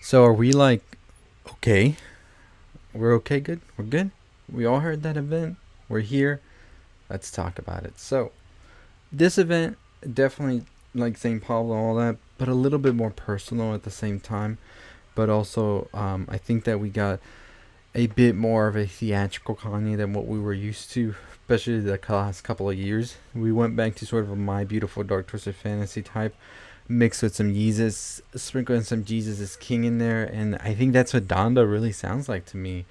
So are we like okay? We're okay, good? We're good? We all heard that event. We're here. Let's talk about it. So, this event definitely like St. Paul and all that, but a little bit more personal at the same time. But also, I think that we got a bit more of a theatrical Kanye than what we were used to, especially the last couple of years. We went back to sort of a My Beautiful Dark Twisted Fantasy type, mixed with some Jesus, sprinkling some Jesus is King in there, and I think that's what Donda really sounds like to me.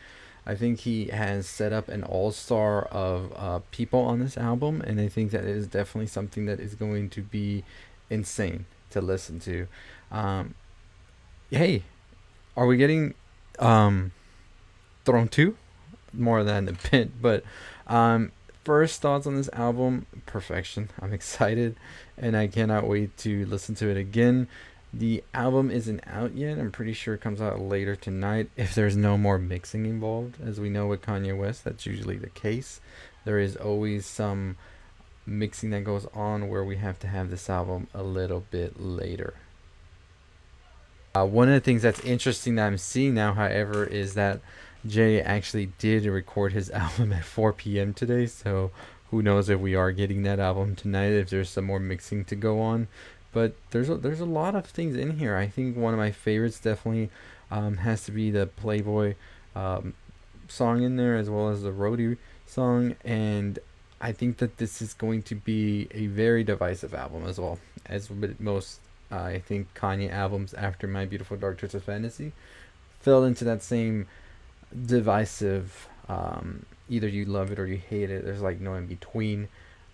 I think he has set up an all star of people on this album, and I think that is definitely something that is going to be insane to listen to. Um, hey, are we getting um, thrown to? More than the pit, but um, first thoughts on this album, perfection. I'm excited, and I cannot wait to listen to it again. The album isn't out yet. I'm pretty sure it comes out later tonight if there's no more mixing involved. As we know with Kanye West, that's usually the case. There is always some mixing that goes on where we have to have this album a little bit later. One of the things that's interesting that I'm seeing now, however, is that Jay actually did record his album at 4 p.m. today, so who knows if we are getting that album tonight, if there's some more mixing to go on. But there's a lot of things in here. I think one of my favorites definitely has to be the Playboy um, song in there, as well as the Roadie song, and I think that this is going to be a very divisive album as well, as with most I think Kanye albums after My Beautiful Dark Twisted Fantasy fell into that same divisive. Either you love it or you hate it. There's like no in between.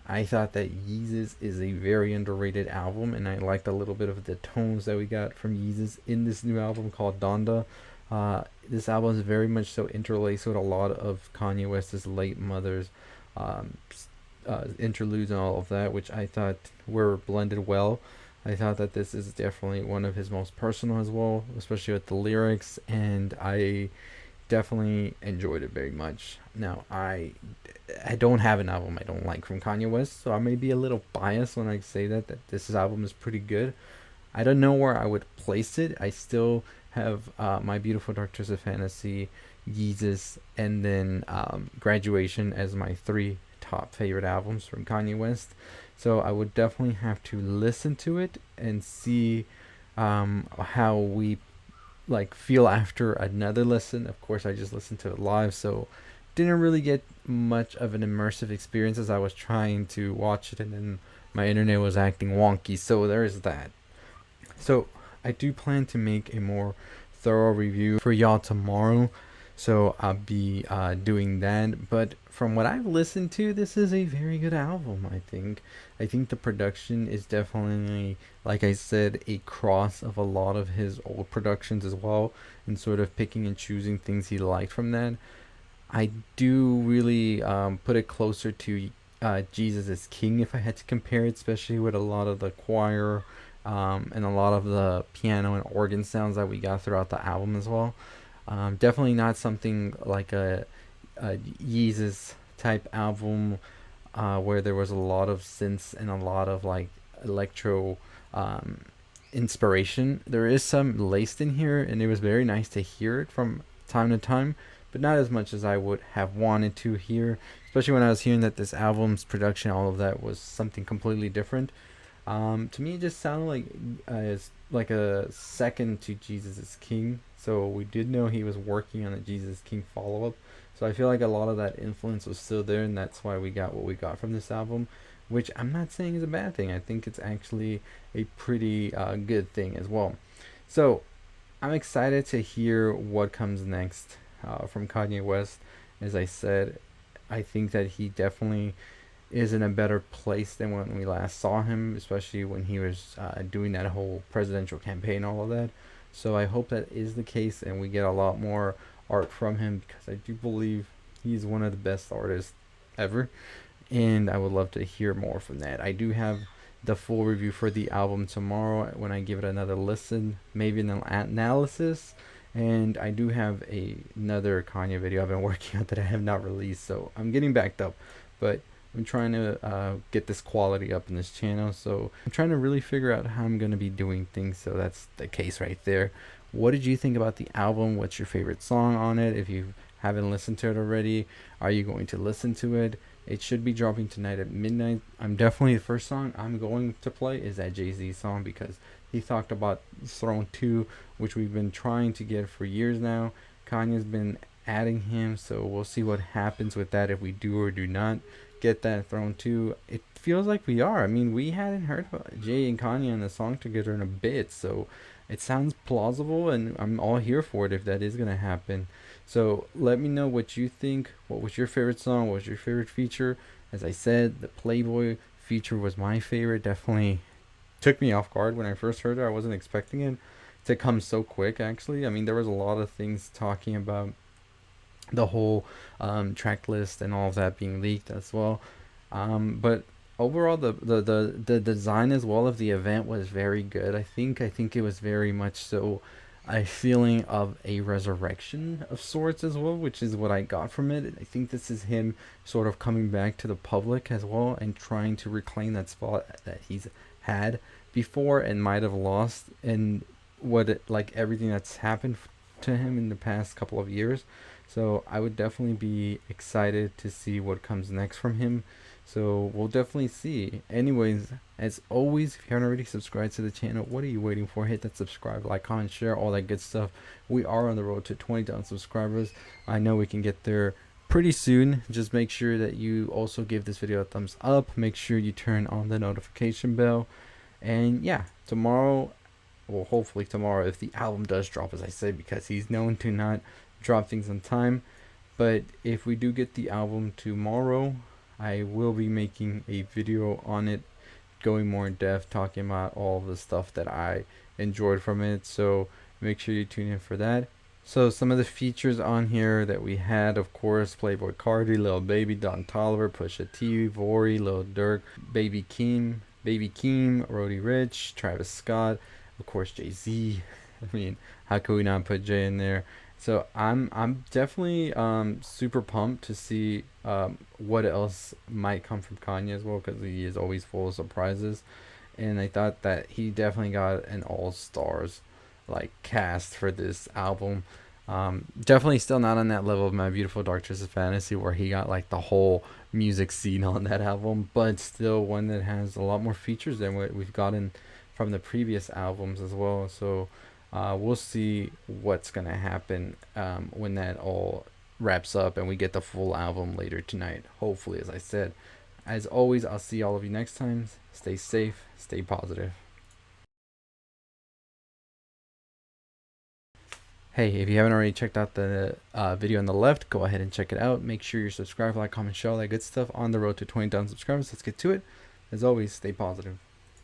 I thought that Yeezus is a very underrated album, and I liked a little bit of the tones that we got from Yeezus in this new album called Donda. This album is very much so interlaced with a lot of Kanye West's late mother's um, interludes and all of that, which I thought were blended well. I thought that this is definitely one of his most personal as well, especially with the lyrics, and I definitely enjoyed it very much. Now, I don't have an album I don't like from Kanye West, so I may be a little biased when I say that this album is pretty good. I don't know where I would place it. I still have My Beautiful Dark Twisted Fantasy, Yeezus, and then Graduation as my three top favorite albums from Kanye West. So I would definitely have to listen to it and see how we like feel after another listen. Of course, I just listened to it live, so didn't really get much of an immersive experience as I was trying to watch it, and then my internet was acting wonky. So there is that. So I do plan to make a more thorough review for y'all tomorrow. So I'll be doing that. But from what I've listened to, this is a very good album. I think. I think the production is definitely, like I said, a cross of a lot of his old productions as well, and sort of picking and choosing things he liked from that. I do really put it closer to Jesus is King if I had to compare it, especially with a lot of the choir and a lot of the piano and organ sounds that we got throughout the album as well. Definitely not something like a Yeezus type album where there was a lot of synths and a lot of like electro um, inspiration. There is some laced in here, and it was very nice to hear it from time to time, but not as much as I would have wanted to hear, especially when I was hearing that this album's production, all of that was something completely different. To me, it just sounded like a second to Jesus is King. So we did know he was working on the Jesus King follow up. So I feel like a lot of that influence was still there, and that's why we got what we got from this album, which I'm not saying is a bad thing. I think it's actually a pretty good thing as well. So I'm excited to hear what comes next from Kanye West. As I said, I think that he definitely is in a better place than when we last saw him, especially when he was doing that whole presidential campaign, all of that. So I hope that is the case, and we get a lot more art from him, because I do believe he's one of the best artists ever, and I would love to hear more from that. I do have the full review for the album tomorrow when I give it another listen, maybe an analysis. And I do have another Kanye video I've been working on that I have not released, so I'm getting backed up. But I'm trying to get this quality up in this channel, so I'm trying to really figure out how I'm going to be doing things. So that's the case right there. What did you think about the album? What's your favorite song on it? If you haven't listened to it already, are you going to listen to it? It should be dropping tonight at midnight. I'm definitely, the first song I'm going to play is that Jay-Z song, because he talked about Throne 2, which we've been trying to get for years now. Kanye's been adding him, so we'll see what happens with that, if we do or do not get that Throne 2. It feels like we are. I mean, we hadn't heard Jay and Kanye on the song together in a bit, so it sounds plausible, and I'm all here for it if that is going to happen. So let me know what you think. What was your favorite song? What was your favorite feature? As I said, the Playboy feature was my favorite. Definitely took me off guard when I first heard it. I wasn't expecting it to come so quick, actually. I mean, there was a lot of things talking about the whole track list and all of that being leaked as well. But overall, the design as well of the event was very good. I think it was very much so a feeling of a resurrection of sorts as well, which is what I got from it. I think this is him sort of coming back to the public as well and trying to reclaim that spot that he's had before and might have lost, and like everything that's happened to him in the past couple of years. So I would definitely be excited to see what comes next from him. So we'll definitely see. Anyways, as always, if you haven't already subscribed to the channel, what are you waiting for? Hit that subscribe, like, comment, share, all that good stuff. We are on the road to 20,000 subscribers. I know we can get there pretty soon. Just make sure that you also give this video a thumbs up. Make sure you turn on the notification bell. And yeah, tomorrow, well, hopefully tomorrow, if the album does drop, as I said, because he's known to not drop things on time. But if we do get the album tomorrow, I will be making a video on it, going more in depth, talking about all the stuff that I enjoyed from it. So make sure you tune in for that. So some of the features on here that we had, of course, Playboy Cardi, Lil Baby, Don Toliver, Pusha T, Vori, Lil Durk, Baby Keem, Roddy Ricch, Travis Scott, of course Jay-Z. I mean, how could we not put Jay in there? So I'm definitely super pumped to see what else might come from Kanye as well, because he is always full of surprises, and I thought that he definitely got an all stars like cast for this album. Definitely still not on that level of My Beautiful Dark Twisted Fantasy, where he got like the whole music scene on that album, but still one that has a lot more features than what we've gotten from the previous albums as well. So we'll see what's gonna happen when that all wraps up and we get the full album later tonight, hopefully, as I said. As always, I'll see all of you next time. Stay safe, stay positive. Hey, if you haven't already checked out the video on the left, go ahead and check it out. Make sure you're subscribed, like, comment, share, all that good stuff. On the road to 20,000 subscribers. Let's get to it. As always, stay positive.